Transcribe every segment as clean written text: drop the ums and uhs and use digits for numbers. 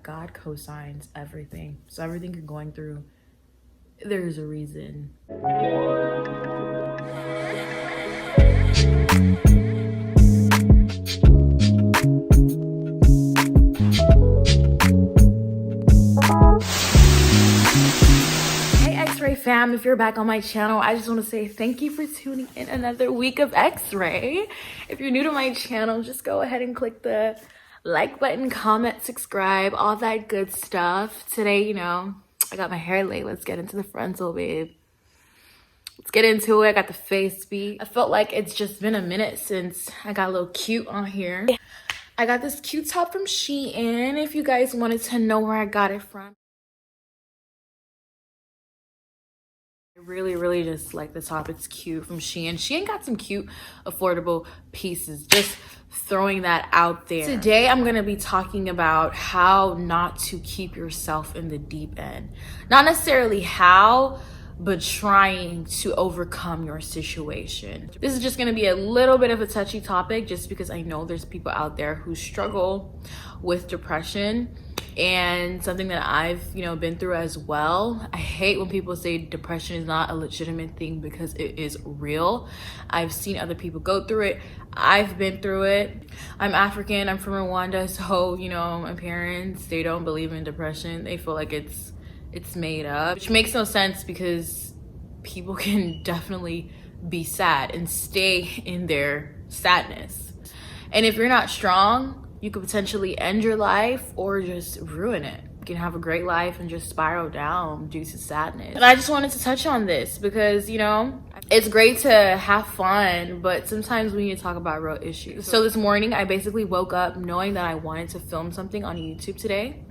God co-signs everything. So everything you're going through, there's a reason. X-Ray fam, if you're back on my channel, I just want to say thank you for tuning in another week of X-Ray. If you're new to my channel, just go ahead and click the like button, comment, subscribe, all that good stuff. Today, you know, I got my hair laid. Let's get into the frontal, babe. Let's get into it. I got the face beat. I felt like it's just been a minute since I got a little cute on here. I got this cute top from Shein. If you guys wanted to know where I got it from, I really just like the top. It's cute from Shein. Shein got some cute, affordable pieces. Just throwing that out there. Today, I'm going to be talking about how not to keep yourself in the deep end. Not necessarily how, but trying to overcome your situation. This is just going to be a little bit of a touchy topic just because I know there's people out there who struggle with depression, and something that I've, been through as well. I hate when people say depression is not a legitimate thing because it is real. I've seen other people go through it. I've been through it. I'm African, I'm from Rwanda, so, my parents, they don't believe in depression. They feel like it's made up, which makes no sense because people can definitely be sad and stay in their sadness. And if you're not strong, you could potentially end your life or just ruin it. You can have a great life and just spiral down due to sadness. And I just wanted to touch on this because, it's great to have fun, but sometimes we need to talk about real issues. So this morning, I basically woke up knowing that I wanted to film something on YouTube today.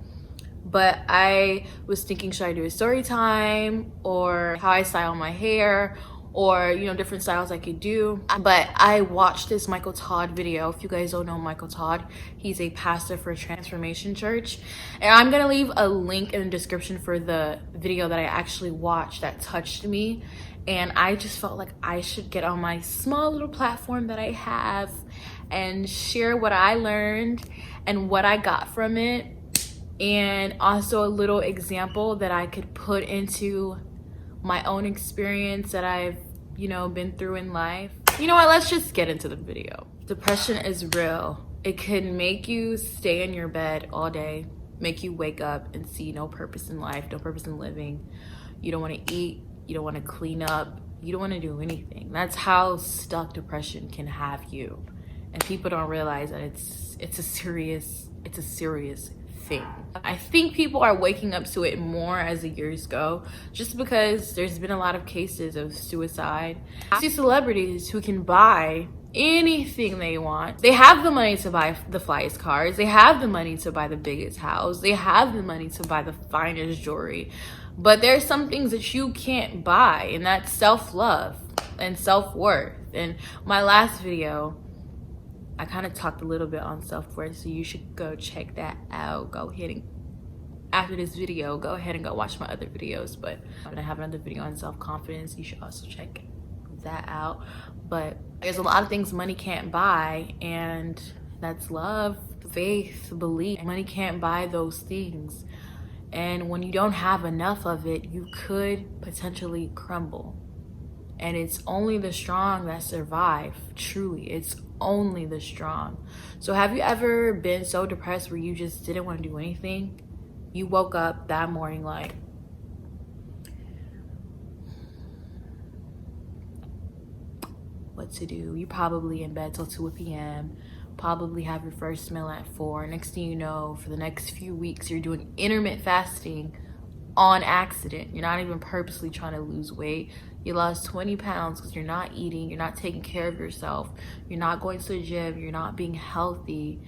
But I was thinking, should I do a story time or how I style my hair, or different styles I could do. But I watched this Michael Todd video. If you guys don't know Michael Todd, he's a pastor for Transformation Church, and I'm gonna leave a link in the description for the video that I actually watched that touched me. And I just felt like I should get on my small little platform that I have and share what I learned and what I got from it, and also a little example that I could put into my own experience that I've, been through in life. You know what? Let's just get into the video. Depression is real. It can make you stay in your bed all day, make you wake up and see no purpose in life, no purpose in living. You don't want to eat. You don't want to clean up. You don't want to do anything. That's how stuck depression can have you. And people don't realize that it's a serious thing. I think people are waking up to it more as the years go, just because there's been a lot of cases of suicide. I see celebrities who can buy anything they want. They have the money to buy the flyest cars. They have the money to buy the biggest house. They have the money to buy the finest jewelry. But there's some things that you can't buy, and that's self-love and self-worth. And my last video, I kind of talked a little bit on self-worth, so you should go check that out. Go ahead and, after this video, go ahead and go watch my other videos. But I'm gonna have another video on self-confidence. You should also check that out. But there's a lot of things money can't buy, and that's love, faith, belief. Money can't buy those things. And when you don't have enough of it, you could potentially crumble. And it's only the strong that survive. Truly, it's only the strong. So have you ever been so depressed where you just didn't want to do anything? You woke up that morning like, what to do? You're probably in bed till 2 p.m. Probably have your first meal at 4. Next thing you know, for the next few weeks, you're doing intermittent fasting on accident. You're not even purposely trying to lose weight. You lost 20 pounds because you're not eating, you're not taking care of yourself, you're not going to the gym, you're not being healthy.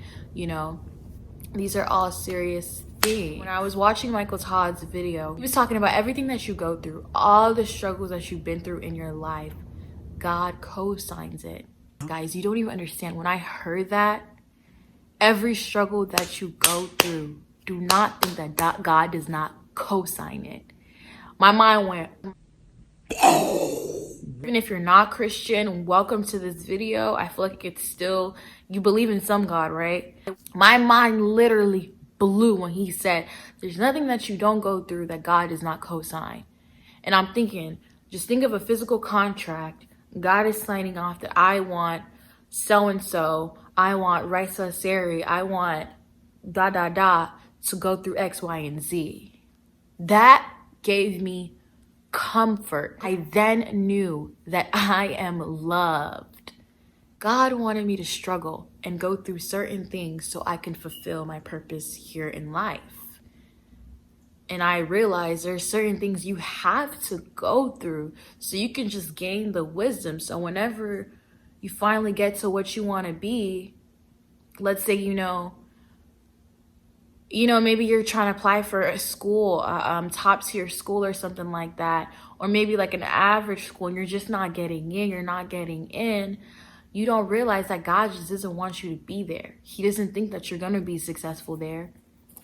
These are all serious things. When I was watching Michael Todd's video, he was talking about everything that you go through, all the struggles that you've been through in your life. God co-signs it. Guys, you don't even understand. When I heard that, every struggle that you go through, do not think that God does not co-sign it. My mind went, even if you're not Christian, welcome to this video. I feel like it's still, you believe in some God, right? My mind literally blew when he said, there's nothing that you don't go through that God does not co-sign. And I'm thinking, just think of a physical contract. God is signing off that I want so-and-so, I want Raisa Seri, I want to go through X, Y, and Z. That gave me comfort. I then knew that I am loved. God wanted me to struggle and go through certain things so I can fulfill my purpose here in life. And I realized there's certain things you have to go through so you can just gain the wisdom. So whenever you finally get to what you want to be, let's say, maybe you're trying to apply for a school, top tier school or something like that, or maybe like an average school, and you're just not getting in, you don't realize that God just doesn't want you to be there. He doesn't think that you're going to be successful there.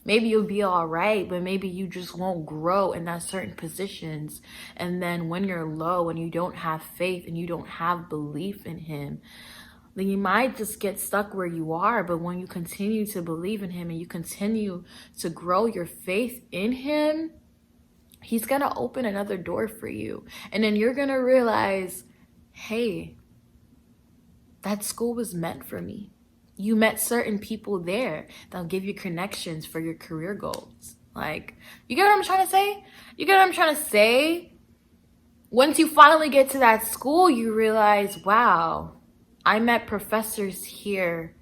Maybe you'll be all right, but maybe you just won't grow in that certain positions. And then when you're low and you don't have faith and you don't have belief in him, then you might just get stuck where you are. But when you continue to believe in him and you continue to grow your faith in him, he's going to open another door for you. And then you're going to realize, hey, that school was meant for me. You met certain people there that'll give you connections for your career goals. Like, you get what I'm trying to say? You get what I'm trying to say? Once you finally get to that school, you realize, wow, I met professors here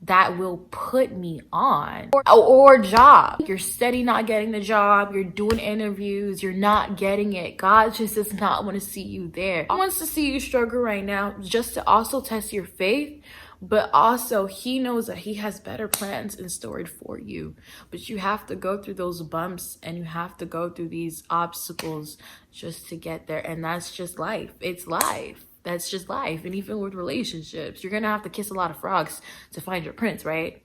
that will put me on. Or job. You're steady not getting the job. You're doing interviews. You're not getting it. God just does not want to see you there. He wants to see you struggle right now just to also test your faith. But also, he knows that he has better plans in store for you. But you have to go through those bumps and you have to go through these obstacles just to get there. And that's just life. It's life. That's just life. And even with relationships, you're going to have to kiss a lot of frogs to find your prince, right?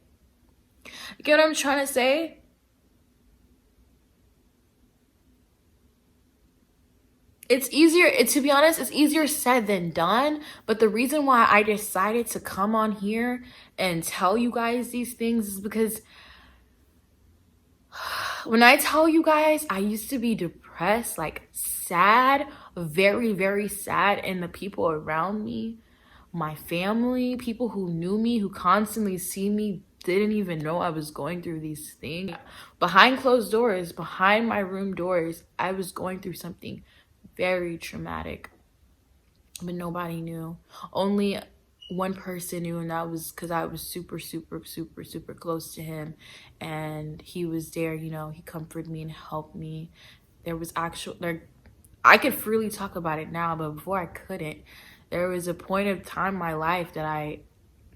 You get what I'm trying to say? It's easier, to be honest, it's easier said than done. But the reason why I decided to come on here and tell you guys these things is because when I tell you guys, I used to be depressed, like sad, very, very sad. And the people around me, my family, people who knew me, who constantly see me, didn't even know I was going through these things. Behind closed doors, behind my room doors, I was going through something very traumatic, but nobody knew. Only one person knew, and that was because I was super, super, super, super close to him, and he was there. He comforted me and helped me. There was I could freely talk about it now, but before I couldn't. There was a point of time in my life that I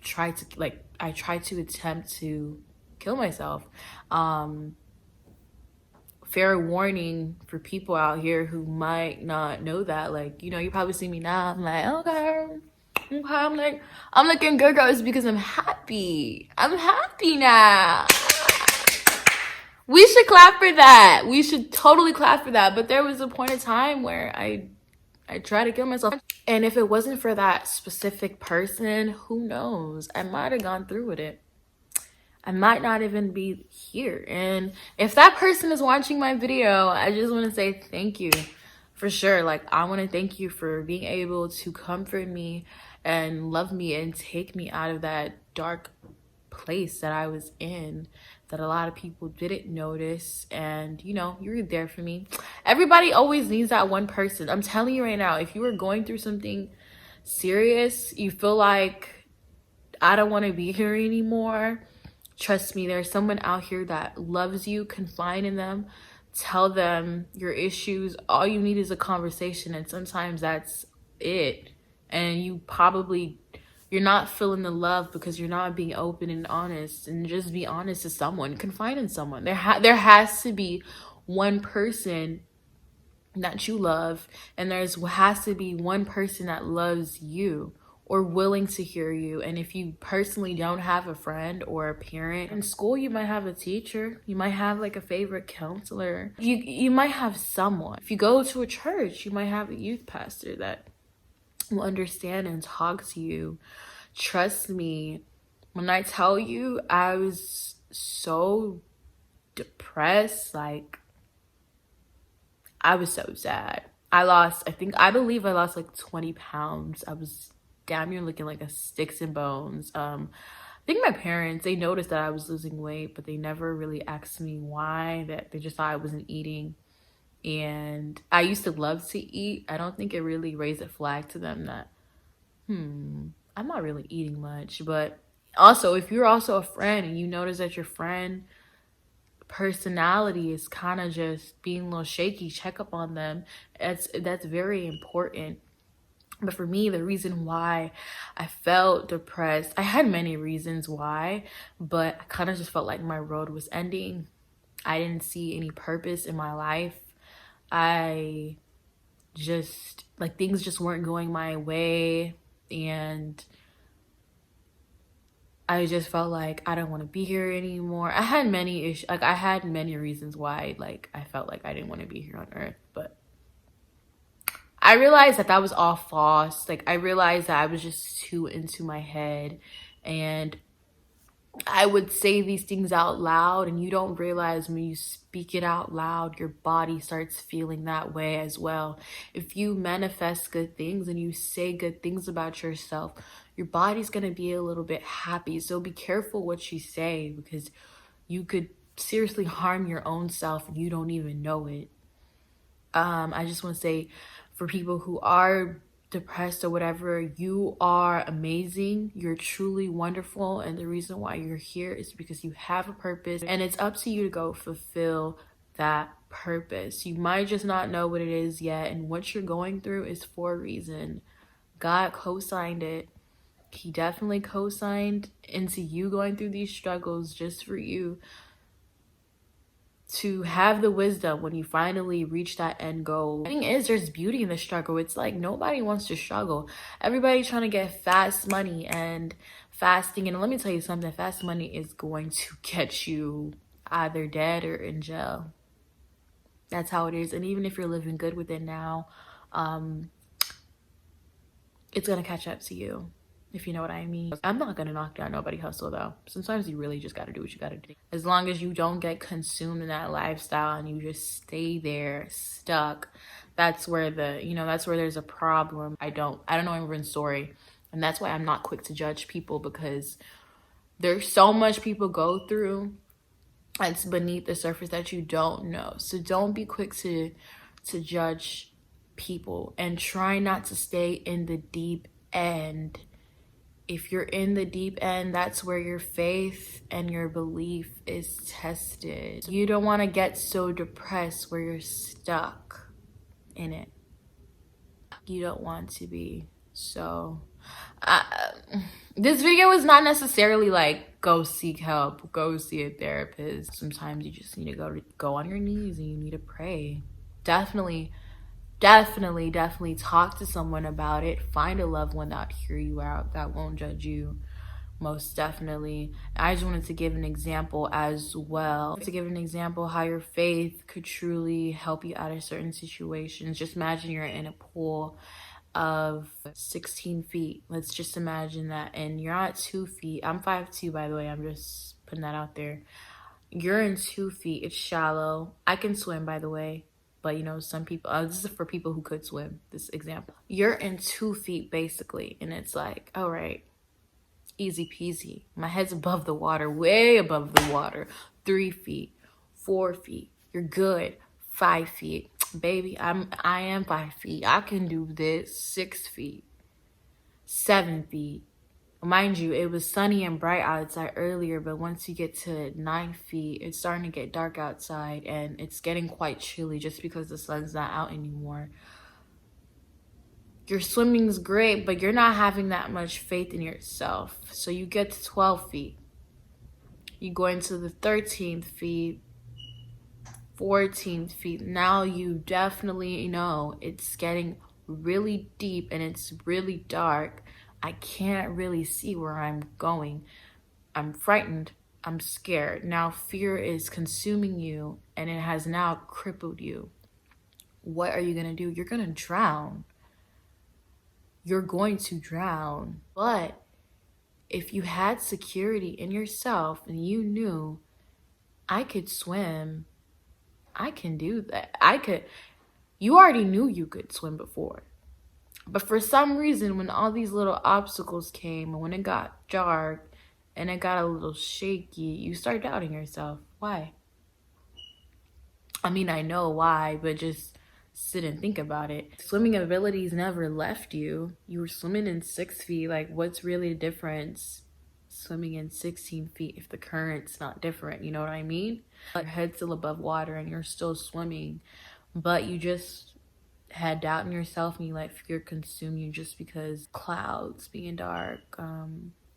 tried to attempt to kill myself. Fair warning for people out here who might not know that. Like, you probably see me now. I'm like, okay. I'm looking good, guys, because I'm happy. I'm happy now. We should clap for that. We should totally clap for that. But there was a point of time where I tried to kill myself. And if it wasn't for that specific person, who knows? I might have gone through with it. I might not even be here. And if that person is watching my video, I just want to say thank you for sure. Like, I want to thank you for being able to comfort me and love me and take me out of that dark place that I was in, that a lot of people didn't notice. And you were there for me. Everybody always needs that one person. I'm telling you right now, if you are going through something serious, you feel like, I don't want to be here anymore, trust me, there's someone out here that loves you. Confide in them. Tell them your issues. All you need is a conversation, and sometimes that's it. And you're not feeling the love because you're not being open and honest. And just be honest to someone. Confide in someone. There has to be one person that you love, and has to be one person that loves you or willing to hear you. And if you personally don't have a friend or a parent in school, you might have a teacher. You might have like a favorite counselor. You might have someone. If you go to a church, you might have a youth pastor that will understand and talk to you. Trust me, when I tell you, I was so depressed, like I was so sad. I believe I lost like 20 pounds. I was damn near looking like a sticks and bones. I think my parents, they noticed that I was losing weight, but they never really asked me why. That they just thought I wasn't eating. And I used to love to eat. I don't think it really raised a flag to them that, I'm not really eating much. But also, if you're also a friend and you notice that your friend personality is kind of just being a little shaky, check up on them. That's very important. But for me, the reason why I felt depressed, I had many reasons why, but I kind of just felt like my road was ending. I didn't see any purpose in my life. I just, like, things just weren't going my way. And I just felt like I don't want to be here anymore. I had many issues. Like, I had many reasons why, like, I felt like I didn't want to be here on earth. But I realized that that was all false. Like, I realized that I was just too into my head, and I would say these things out loud, and you don't realize when you speak it out loud, your body starts feeling that way as well. If you manifest good things and you say good things about yourself, your body's going to be a little bit happy. So be careful what you say, because you could seriously harm your own self and you don't even know it. I just want to say, for people who are depressed or whatever, you are amazing. You're truly wonderful. And the reason why you're here is because you have a purpose, and it's up to you to go fulfill that purpose. You might just not know what it is yet, and what you're going through is for a reason. God co-signed it. He definitely co-signed into you going through these struggles just for you to have the wisdom when you finally reach that end goal. The thing is, there's beauty in the struggle. It's like nobody wants to struggle. Everybody's trying to get fast money and fasting. And let me tell you something, fast money is going to get you either dead or in jail. That's how it is. And even if you're living good with it now, it's going to catch up to you, if you know what I mean. I'm not going to knock down nobody's hustle, though. Sometimes you really just got to do what you got to do. As long as you don't get consumed in that lifestyle and you just stay there stuck, that's where that's where there's a problem. I don't know everyone's story. And that's why I'm not quick to judge people, because there's so much people go through that's beneath the surface that you don't know. So don't be quick to judge people, and try not to stay in the deep end. If you're in the deep end, that's where your faith and your belief is tested. You don't want to get so depressed where you're stuck in it. You don't want to be. So this video is not necessarily like go seek help, go see a therapist. Sometimes you just need to go on your knees and you need to pray. Definitely talk to someone about it. Find a loved one that hear you out, that won't judge you. Most definitely. I just wanted to give an example as well. To give an example how your faith could truly help you out of certain situations. Just imagine you're in a pool of 16 feet. Let's just imagine that. And you're at 2 feet. I'm 5'2", by the way. I'm just putting that out there. You're in 2 feet. It's shallow. I can swim, by the way. But, some people, this is for people who could swim, this example. You're in 2 feet, basically. And it's like, all right, easy peasy. My head's above the water, way above the water. 3 feet, 4 feet. You're good. 5 feet. Baby, I am 5 feet. I can do this. 6 feet. 7 feet. Mind you, it was sunny and bright outside earlier, but once you get to 9 feet, it's starting to get dark outside, and it's getting quite chilly just because the sun's not out anymore. Your swimming's great, but you're not having that much faith in yourself. So you get to 12 feet. You go into the 13th feet, 14th feet. Now you definitely know it's getting really deep and it's really dark. I can't really see where I'm going. I'm frightened. I'm scared. Now fear is consuming you, and it has now crippled you. What are you going to do? You're going to drown. You're going to drown. But if you had security in yourself and you knew I could swim. I can do that. You already knew you could swim before. But for some reason, when all these little obstacles came and when it got dark and it got a little shaky, you start doubting yourself. Why? I mean, I know why, but just sit and think about it. Swimming abilities never left you. You were swimming in 6 feet. Like, what's really the difference swimming in 16 feet if the current's not different? You know what I mean? Your head's still above water and you're still swimming, but you just had doubt in yourself and you let fear consume you just because clouds being dark,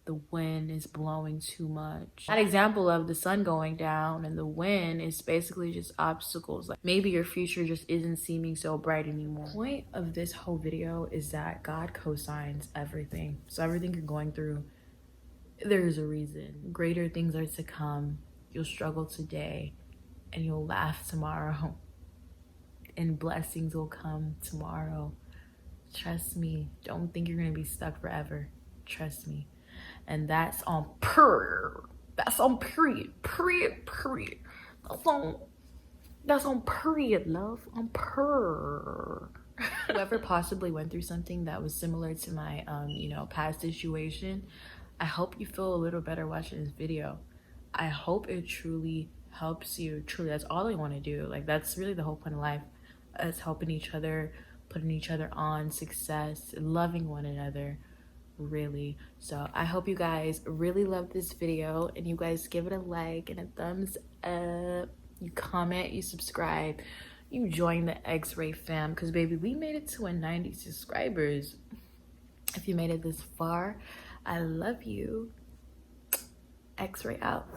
the wind is blowing too much. That example of the sun going down and the wind is basically just obstacles. Like maybe your future just isn't seeming so bright anymore. The point of this whole video is that God co-signs everything. So everything you're going through, there's a reason. Greater things are to come. You'll struggle today and you'll laugh tomorrow. And blessings will come tomorrow. Trust me. Don't think you're gonna be stuck forever. Trust me. And that's on That's on period. That's on period, love. On Whoever possibly went through something that was similar to my past situation, I hope you feel a little better watching this video. I hope it truly helps you. Truly, that's all I want to do. Like, that's really the whole point of life. Us helping each other, putting each other on, success, loving one another, really. So I hope you guys really love this video and you guys give it a like and a thumbs up. You comment, you subscribe, you join the X-Ray fam, because baby, we made it to 90 subscribers. If you made it this far, I love you. X-Ray out.